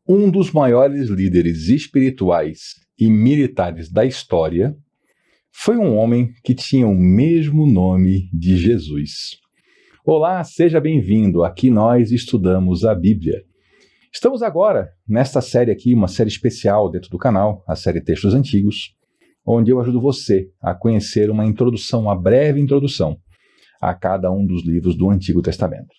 Um dos maiores líderes espirituais e militares da história foi um homem que tinha o mesmo nome de Jesus. Olá, seja bem-vindo. Aqui nós estudamos a Bíblia. Estamos agora nesta série aqui, uma série especial dentro do canal, a série Textos Antigos, onde eu ajudo você a conhecer uma introdução, uma breve introdução a cada um dos livros do Antigo Testamento.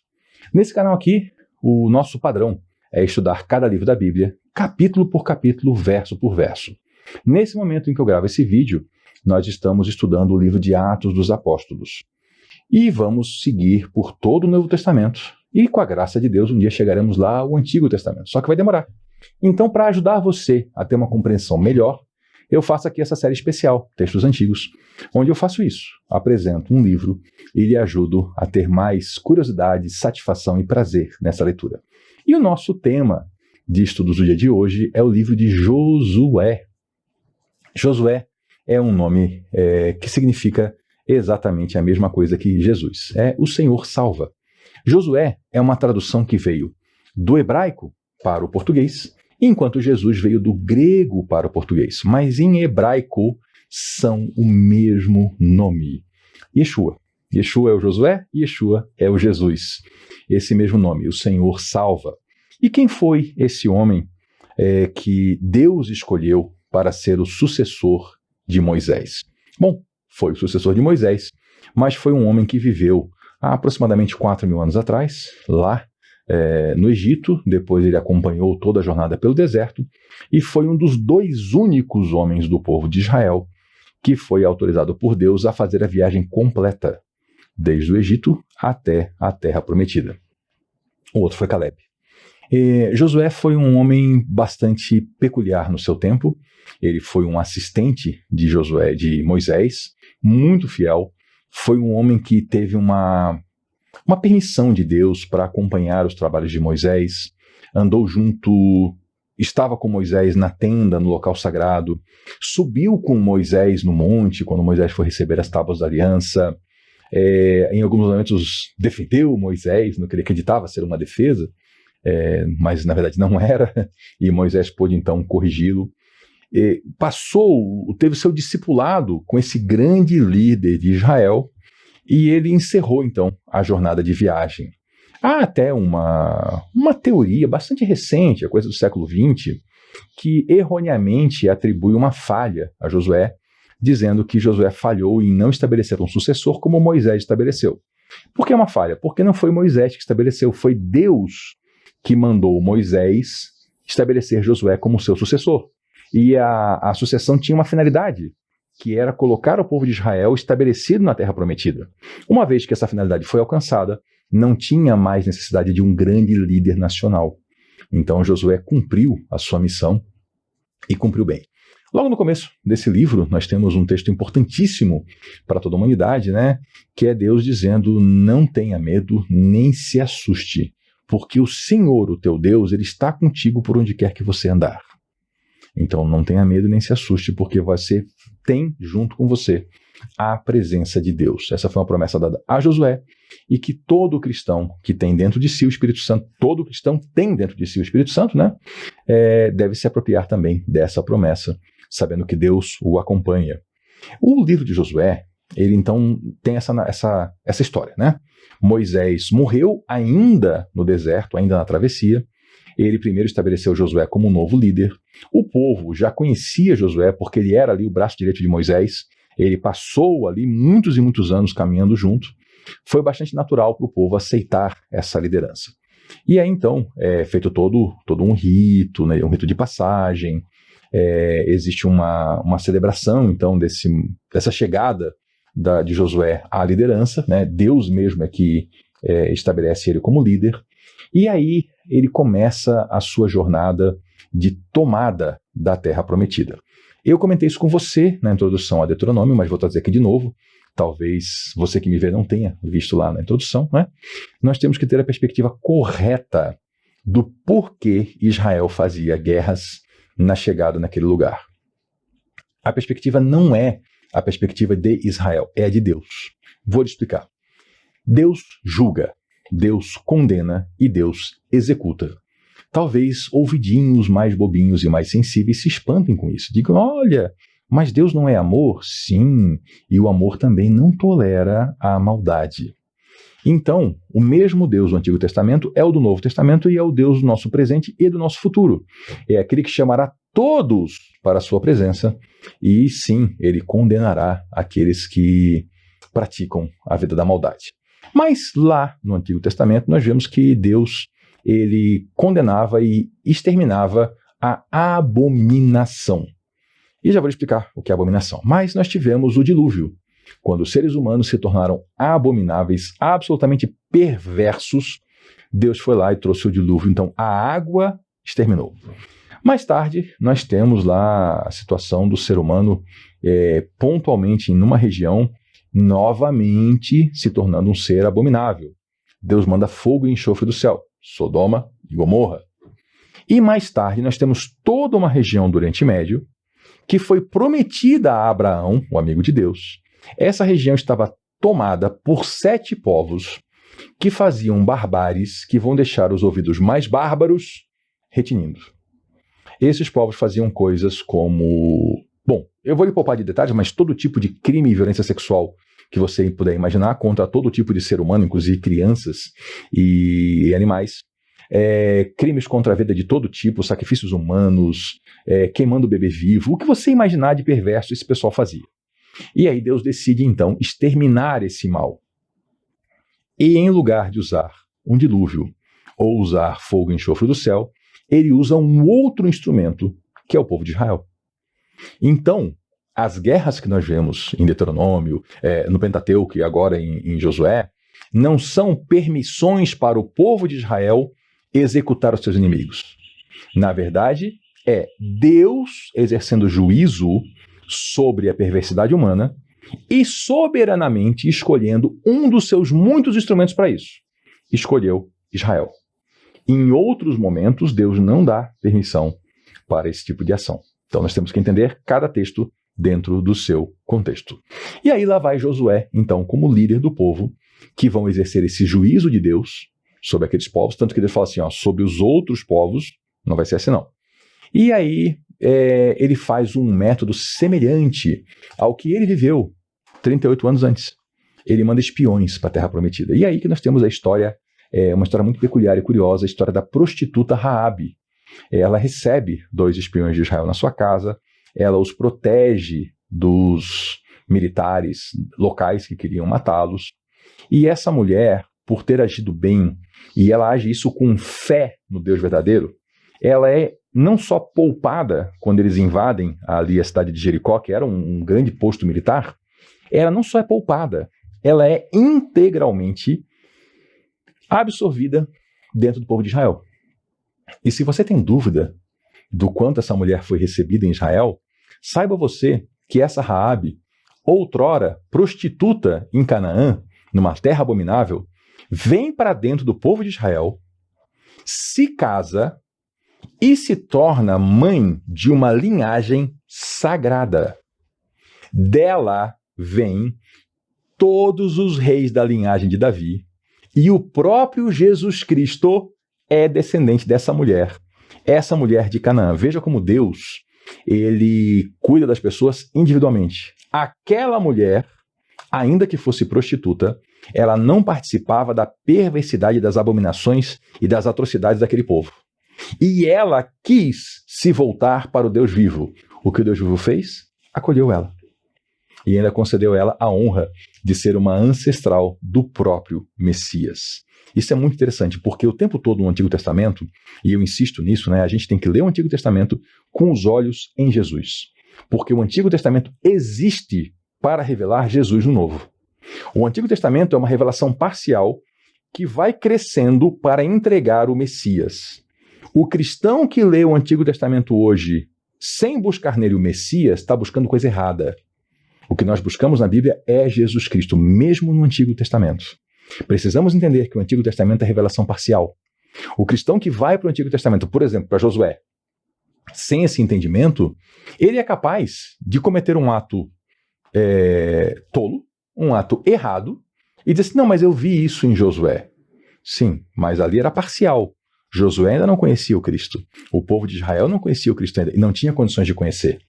Nesse canal aqui, o nosso padrão é estudar cada livro da Bíblia, capítulo por capítulo, verso por verso. Nesse momento em que eu gravo esse vídeo, nós estamos estudando o livro de Atos dos Apóstolos. E vamos seguir por todo o Novo Testamento. E com a graça de Deus, um dia chegaremos lá ao Antigo Testamento. Só que vai demorar. Então, para ajudar você a ter uma compreensão melhor, eu faço aqui essa série especial, Textos Antigos, onde eu faço isso. Apresento um livro e lhe ajudo a ter mais curiosidade, satisfação e prazer nessa leitura. E o nosso tema de estudos do dia de hoje é o livro de Josué. Josué é um nome que significa exatamente a mesma coisa que Jesus. É o Senhor salva. Josué é uma tradução que veio do hebraico para o português, enquanto Jesus veio do grego para o português. Mas em hebraico são o mesmo nome. Yeshua. Yeshua é o Josué, Yeshua é o Jesus. Esse mesmo nome, o Senhor salva. E quem foi esse homem que Deus escolheu para ser o sucessor de Moisés? Bom, foi o sucessor de Moisés, mas foi um homem que viveu há aproximadamente 4.000 anos atrás, lá no Egito. Depois ele acompanhou toda a jornada pelo deserto e foi um dos 2 únicos homens do povo de Israel que foi autorizado por Deus a fazer a viagem completa, desde o Egito até a Terra Prometida. O outro foi Caleb. Josué foi um homem bastante peculiar no seu tempo. Ele foi um assistente de Moisés, muito fiel. Foi um homem que teve uma permissão de Deus para acompanhar os trabalhos de Moisés. Andou junto, estava com Moisés na tenda, no local sagrado. Subiu com Moisés no monte, quando Moisés foi receber as tábuas da aliança. Em alguns momentos defendeu Moisés, no que ele acreditava ser uma defesa, mas na verdade não era, e Moisés pôde então corrigi-lo. Teve seu discipulado com esse grande líder de Israel, e ele encerrou então a jornada de viagem. Há até uma teoria bastante recente, a coisa do século XX, que erroneamente atribui uma falha a Josué, dizendo que Josué falhou em não estabelecer um sucessor como Moisés estabeleceu. Por que uma falha? Porque não foi Moisés que estabeleceu, foi Deus que mandou Moisés estabelecer Josué como seu sucessor. E a sucessão tinha uma finalidade, que era colocar o povo de Israel estabelecido na Terra Prometida. Uma vez que essa finalidade foi alcançada, não tinha mais necessidade de um grande líder nacional. Então Josué cumpriu a sua missão e cumpriu bem. Logo no começo desse livro, nós temos um texto importantíssimo para toda a humanidade, né? Que é Deus dizendo: não tenha medo, nem se assuste, porque o Senhor, o teu Deus, ele está contigo por onde quer que você andar. Então não tenha medo nem se assuste, porque você tem junto com você a presença de Deus. Essa foi uma promessa dada a Josué, e que todo cristão que tem dentro de si o Espírito Santo, todo cristão tem dentro de si o Espírito Santo, né? Deve se apropriar também dessa promessa, sabendo que Deus o acompanha. O livro de Josué, ele então tem essa história, né? Moisés morreu ainda no deserto, ainda na travessia. Ele primeiro estabeleceu Josué como um novo líder. O povo já conhecia Josué porque ele era ali o braço direito de Moisés. Ele passou ali muitos e muitos anos caminhando junto. Foi bastante natural para o povo aceitar essa liderança. E aí então é feito todo um rito, né, um rito de passagem. Existe uma celebração então dessa chegada de Josué à liderança, né? Deus mesmo é que estabelece ele como líder. E aí ele começa a sua jornada de tomada da Terra Prometida. Eu comentei isso com você na introdução a Deuteronômio, mas vou trazer aqui de novo. Talvez você que me vê não tenha visto lá na introdução, né? Nós temos que ter a perspectiva correta do porquê Israel fazia guerras na chegada naquele lugar. A perspectiva não é a perspectiva de Israel, é a de Deus. Vou lhe explicar. Deus julga, Deus condena e Deus executa. talvez ouvidinhos mais bobinhos e mais sensíveis se espantem com isso. Digam, olha, mas Deus não é amor? Sim, e o amor também não tolera a maldade. Então, o mesmo Deus do Antigo Testamento é o do Novo Testamento e é o Deus do nosso presente e do nosso futuro. É aquele que chamará todos para a sua presença e, sim, ele condenará aqueles que praticam a vida da maldade. Mas lá no Antigo Testamento nós vemos que Deus ele condenava e exterminava a abominação. E já vou explicar o que é abominação. Mas nós tivemos o dilúvio, quando os seres humanos se tornaram abomináveis, absolutamente perversos. Deus foi lá e trouxe o dilúvio, então a água exterminou. Mais tarde, nós temos lá a situação do ser humano pontualmente em uma região, novamente se tornando um ser abominável. Deus manda fogo e enxofre do céu, Sodoma e Gomorra. E mais tarde, nós temos toda uma região do Oriente Médio que foi prometida a Abraão, o amigo de Deus. Essa região estava tomada por 7 povos que faziam barbáries que vão deixar os ouvidos mais bárbaros retinindo. Esses povos faziam coisas como... Bom, eu vou lhe poupar de detalhes, mas todo tipo de crime e violência sexual que você puder imaginar contra todo tipo de ser humano, inclusive crianças e animais. Crimes contra a vida de todo tipo, sacrifícios humanos, queimando o bebê vivo, o que você imaginar de perverso esse pessoal fazia. E aí Deus decide então exterminar esse mal. E em lugar de usar um dilúvio ou usar fogo e enxofre do céu, ele usa um outro instrumento, que é o povo de Israel. Então, as guerras que nós vemos em Deuteronômio, no Pentateuco e agora em Josué, não são permissões para o povo de Israel executar os seus inimigos. Na verdade, é Deus exercendo juízo sobre a perversidade humana e soberanamente escolhendo um dos seus muitos instrumentos para isso. Escolheu Israel. Em outros momentos, Deus não dá permissão para esse tipo de ação. Então nós temos que entender cada texto dentro do seu contexto. E aí lá vai Josué, então, como líder do povo, que vão exercer esse juízo de Deus sobre aqueles povos, tanto que Deus fala assim, sobre os outros povos, não vai ser assim não. E aí ele faz um método semelhante ao que ele viveu 38 anos antes. Ele manda espiões para a Terra Prometida. E aí que nós temos a história, uma história muito peculiar e curiosa, a história da prostituta Raabe. Ela recebe 2 espiões de Israel na sua casa, ela os protege dos militares locais que queriam matá-los. E essa mulher, por ter agido bem, e ela age isso com fé no Deus verdadeiro, ela é não só poupada quando eles invadem ali a cidade de Jericó, que era um grande posto militar, ela não só é poupada, ela é integralmente absorvida dentro do povo de Israel. E se você tem dúvida do quanto essa mulher foi recebida em Israel, saiba você que essa Raabe, outrora prostituta em Canaã, numa terra abominável, vem para dentro do povo de Israel, se casa e se torna mãe de uma linhagem sagrada. Dela vêm todos os reis da linhagem de Davi, e o próprio Jesus Cristo é descendente dessa mulher, essa mulher de Canaã. Veja como Deus, ele cuida das pessoas individualmente. Aquela mulher, ainda que fosse prostituta, ela não participava da perversidade, das abominações e das atrocidades daquele povo. E ela quis se voltar para o Deus vivo. O que o Deus vivo fez? Acolheu ela. E ainda concedeu ela a honra de ser uma ancestral do próprio Messias. Isso é muito interessante, porque o tempo todo no Antigo Testamento, e eu insisto nisso, a gente tem que ler o Antigo Testamento com os olhos em Jesus. Porque o Antigo Testamento existe para revelar Jesus no Novo. O Antigo Testamento é uma revelação parcial que vai crescendo para entregar o Messias. O cristão que lê o Antigo Testamento hoje sem buscar nele o Messias está buscando coisa errada. O que nós buscamos na Bíblia é Jesus Cristo, mesmo no Antigo Testamento. Precisamos entender que o Antigo Testamento é revelação parcial. O cristão que vai para o Antigo Testamento, por exemplo, para Josué, sem esse entendimento, ele é capaz de cometer um ato tolo, um ato errado, e dizer assim, não, mas eu vi isso em Josué. Sim, mas ali era parcial. Josué ainda não conhecia o Cristo. O povo de Israel não conhecia o Cristo ainda e não tinha condições de conhecer.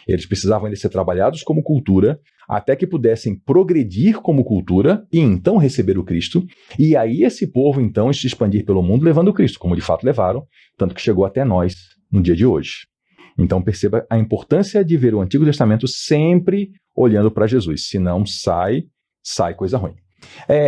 Eles precisavam ainda ser trabalhados como cultura, até que pudessem progredir como cultura e então receber o Cristo. E aí esse povo então se expandir pelo mundo levando o Cristo, como de fato levaram, tanto que chegou até nós no dia de hoje. Então perceba a importância de ver o Antigo Testamento sempre olhando para Jesus, senão sai coisa ruim.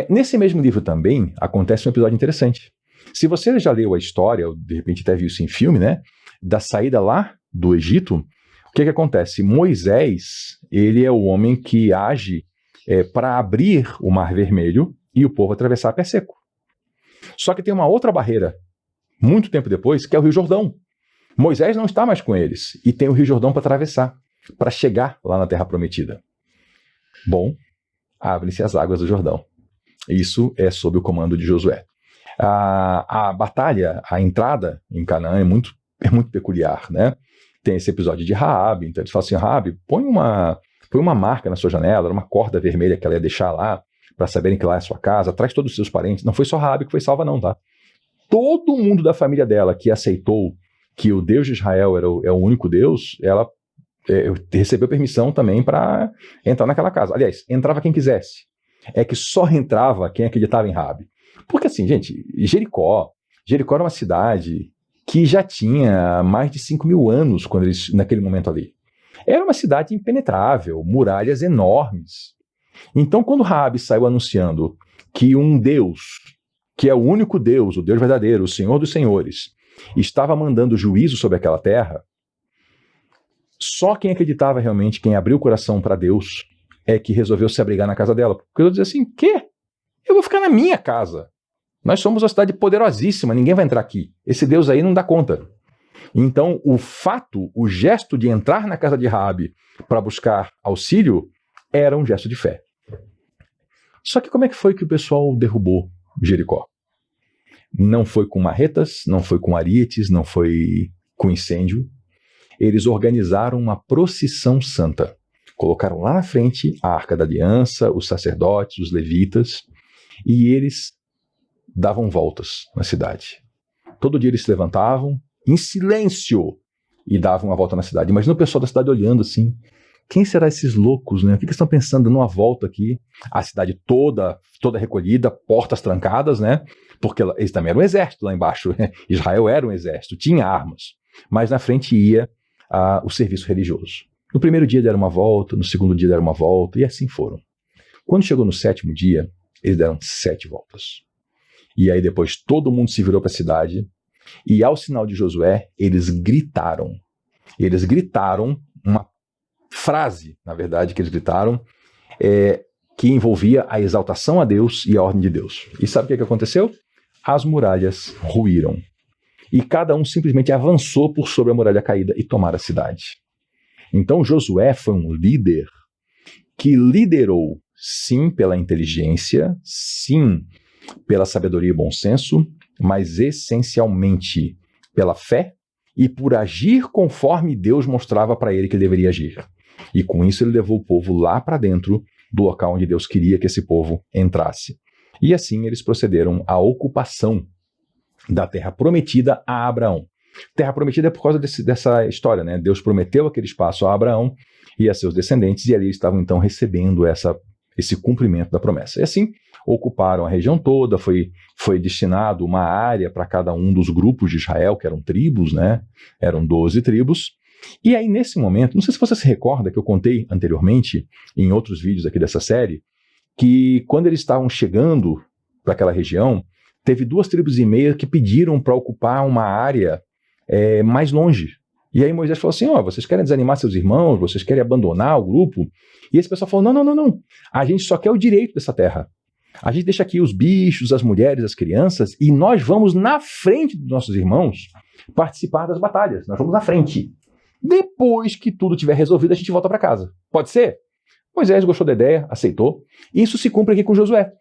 Nesse mesmo livro também acontece um episódio interessante. Se você já leu a história, ou de repente até viu isso em filme, né, da saída lá do Egito, o que acontece? Moisés, ele é o homem que age para abrir o Mar Vermelho e o povo atravessar a pé seco. Só que tem uma outra barreira, muito tempo depois, que é o Rio Jordão. Moisés não está mais com eles e tem o Rio Jordão para atravessar, para chegar lá na Terra Prometida. Bom, abrem-se as águas do Jordão. Isso é sob o comando de Josué. A batalha, a entrada em Canaã é muito peculiar, né? Tem esse episódio de Raabe, então eles falam assim, Raabe, põe uma marca na sua janela, uma corda vermelha que ela ia deixar lá, para saberem que lá é a sua casa, traz todos os seus parentes. Não foi só Raabe que foi salva não, tá? Todo mundo da família dela que aceitou que o Deus de Israel é o único Deus, ela recebeu permissão também para entrar naquela casa. Aliás, entrava quem quisesse. É que só entrava quem acreditava em Raabe. Porque assim, gente, Jericó era uma cidade que já tinha mais de 5.000 anos quando eles, naquele momento ali. Era uma cidade impenetrável, muralhas enormes. Então, quando Raabe saiu anunciando que um Deus, que é o único Deus, o Deus verdadeiro, o Senhor dos Senhores, estava mandando juízo sobre aquela terra, só quem acreditava realmente, quem abriu o coração para Deus, é que resolveu se abrigar na casa dela. Porque eu dizia assim, quê? Eu vou ficar na minha casa. Nós somos uma cidade poderosíssima, ninguém vai entrar aqui. Esse Deus aí não dá conta. Então, o gesto de entrar na casa de Raabe para buscar auxílio era um gesto de fé. Só que como é que foi que o pessoal derrubou Jericó? Não foi com marretas, não foi com arietes, não foi com incêndio. Eles organizaram uma procissão santa. Colocaram lá na frente a Arca da Aliança, os sacerdotes, os levitas, e eles davam voltas na cidade. Todo dia eles se levantavam em silêncio e davam uma volta na cidade. Imagina o pessoal da cidade olhando assim, quem será esses loucos, né? O que eles estão pensando numa volta aqui? A cidade toda recolhida, portas trancadas, né? Porque eles também eram um exército lá embaixo. Israel era um exército, tinha armas. Mas na frente ia o serviço religioso. No primeiro dia deram uma volta, no segundo dia deram uma volta, e assim foram. Quando chegou no 7º dia, eles deram 7 voltas. E aí depois todo mundo se virou para a cidade, e ao sinal de Josué, eles gritaram. Eles gritaram uma frase, na verdade, que eles gritaram, que envolvia a exaltação a Deus e a ordem de Deus. E sabe o que aconteceu? As muralhas ruíram. E cada um simplesmente avançou por sobre a muralha caída e tomaram a cidade. Então Josué foi um líder que liderou, sim, pela inteligência, sim, pela sabedoria e bom senso, mas essencialmente pela fé e por agir conforme Deus mostrava para ele que ele deveria agir. E com isso ele levou o povo lá para dentro do local onde Deus queria que esse povo entrasse. E assim eles procederam à ocupação da terra prometida a Abraão. Terra prometida é por causa dessa história, né? Deus prometeu aquele espaço a Abraão e a seus descendentes, e ali eles estavam então recebendo esse cumprimento da promessa. E assim, ocuparam a região toda, foi destinado uma área para cada um dos grupos de Israel, que eram tribos, né? Eram 12 tribos. E aí, nesse momento, não sei se você se recorda que eu contei anteriormente, em outros vídeos aqui dessa série, que quando eles estavam chegando para aquela região, teve 2 tribos e meia que pediram para ocupar uma área mais longe. E aí Moisés falou assim, vocês querem desanimar seus irmãos, vocês querem abandonar o grupo? E esse pessoal falou, não, a gente só quer o direito dessa terra. A gente deixa aqui os bichos, as mulheres, as crianças, e nós vamos na frente dos nossos irmãos participar das batalhas. Nós vamos na frente. Depois que tudo tiver resolvido, a gente volta para casa. Pode ser? Moisés gostou da ideia, aceitou. Isso se cumpre aqui com Josué.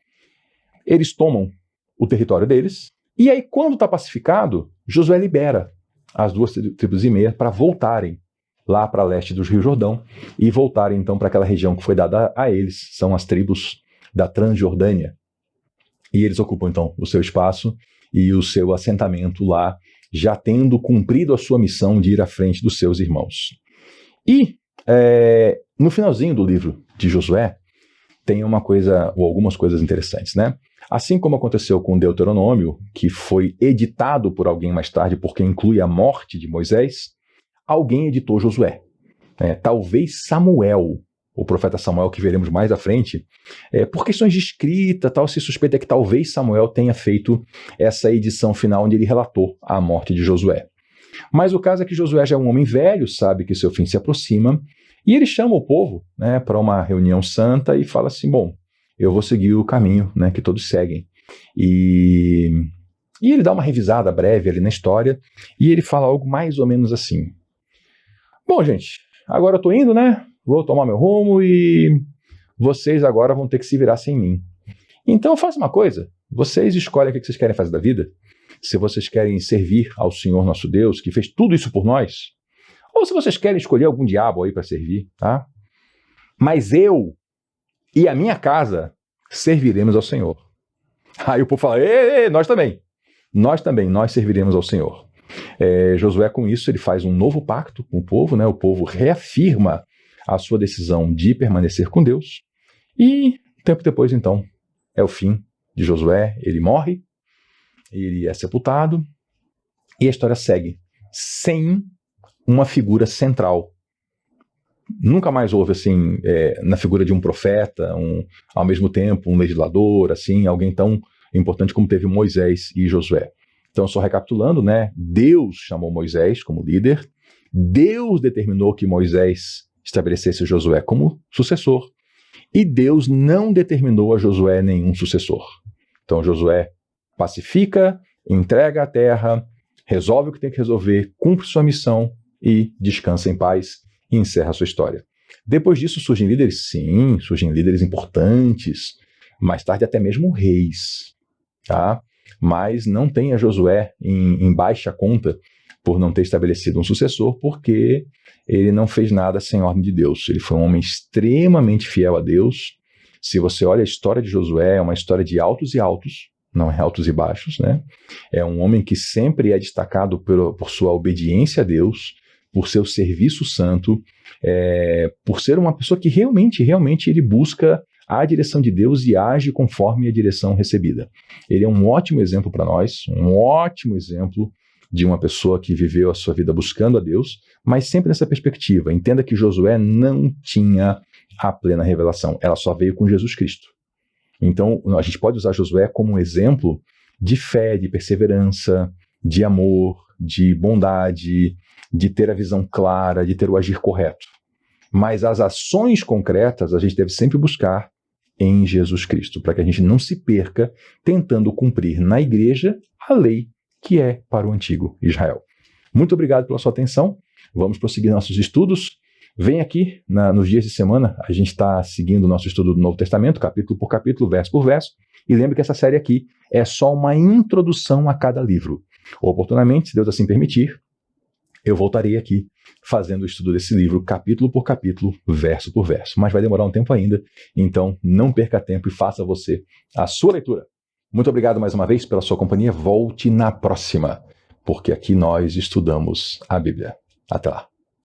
Eles tomam o território deles, e aí quando está pacificado, Josué libera as 2 tribos e meia para voltarem lá para leste do Rio Jordão e voltarem então para aquela região que foi dada a eles, são as tribos da Transjordânia. E eles ocupam então o seu espaço e o seu assentamento lá, já tendo cumprido a sua missão de ir à frente dos seus irmãos. E no finalzinho do livro de Josué, tem uma coisa, ou algumas coisas interessantes, né? Assim como aconteceu com Deuteronômio, que foi editado por alguém mais tarde, porque inclui a morte de Moisés, alguém editou Josué. Talvez Samuel, o profeta Samuel, que veremos mais à frente, por questões de escrita, tal, se suspeita que talvez Samuel tenha feito essa edição final onde ele relatou a morte de Josué. Mas o caso é que Josué já é um homem velho, sabe que seu fim se aproxima, e ele chama o povo, né, para uma reunião santa e fala assim, bom, eu vou seguir o caminho, né, que todos seguem. E ele dá uma revisada breve ali na história, e ele fala algo mais ou menos assim. Bom, gente, agora eu tô indo, né, vou tomar meu rumo e vocês agora vão ter que se virar sem mim. Então faça uma coisa, vocês escolhem o que vocês querem fazer da vida. Se vocês querem servir ao Senhor nosso Deus, que fez tudo isso por nós, ou se vocês querem escolher algum diabo aí para servir, tá? Mas eu e a minha casa serviremos ao Senhor. Aí o povo fala, nós também, nós serviremos ao Senhor. Josué, com isso, ele faz um novo pacto com o povo, né? O povo reafirma a sua decisão de permanecer com Deus, e tempo depois, então, é o fim de Josué, ele morre, ele é sepultado, e a história segue, sem uma figura central. Nunca mais houve, assim, na figura de um profeta, ao mesmo tempo, um legislador, assim, alguém tão importante como teve Moisés e Josué. Então, só recapitulando, né? Deus chamou Moisés como líder, Deus determinou que Moisés estabelecesse Josué como sucessor, e Deus não determinou a Josué nenhum sucessor. Então, Josué pacifica, entrega a terra, resolve o que tem que resolver, cumpre sua missão e descansa em paz e encerra a sua história. Depois disso surgem líderes, sim, surgem líderes importantes, mais tarde até mesmo reis, tá? Mas não tem a Josué em baixa conta por não ter estabelecido um sucessor, porque ele não fez nada sem ordem de Deus. Ele foi um homem extremamente fiel a Deus. Se você olha a história de Josué, é uma história de altos e altos, não é altos e baixos, né? É um homem que sempre é destacado por sua obediência a Deus, por seu serviço santo, por ser uma pessoa que realmente ele busca a direção de Deus e age conforme a direção recebida. Ele é um ótimo exemplo para nós, um ótimo exemplo de uma pessoa que viveu a sua vida buscando a Deus, mas sempre nessa perspectiva. Entenda que Josué não tinha a plena revelação, ela só veio com Jesus Cristo. Então, a gente pode usar Josué como um exemplo de fé, de perseverança, de amor, de bondade, de ter a visão clara, de ter o agir correto. Mas as ações concretas a gente deve sempre buscar em Jesus Cristo, para que a gente não se perca tentando cumprir na igreja a lei que é para o antigo Israel. Muito obrigado pela sua atenção. Vamos prosseguir nossos estudos. Vem aqui nos dias de semana, a gente está seguindo o nosso estudo do Novo Testamento, capítulo por capítulo, verso por verso. E lembre que essa série aqui é só uma introdução a cada livro. Oportunamente, se Deus assim permitir, eu voltarei aqui fazendo o estudo desse livro, capítulo por capítulo, verso por verso. Mas vai demorar um tempo ainda, então não perca tempo e faça você a sua leitura. Muito obrigado mais uma vez pela sua companhia. Volte na próxima, porque aqui nós estudamos a Bíblia. Até lá.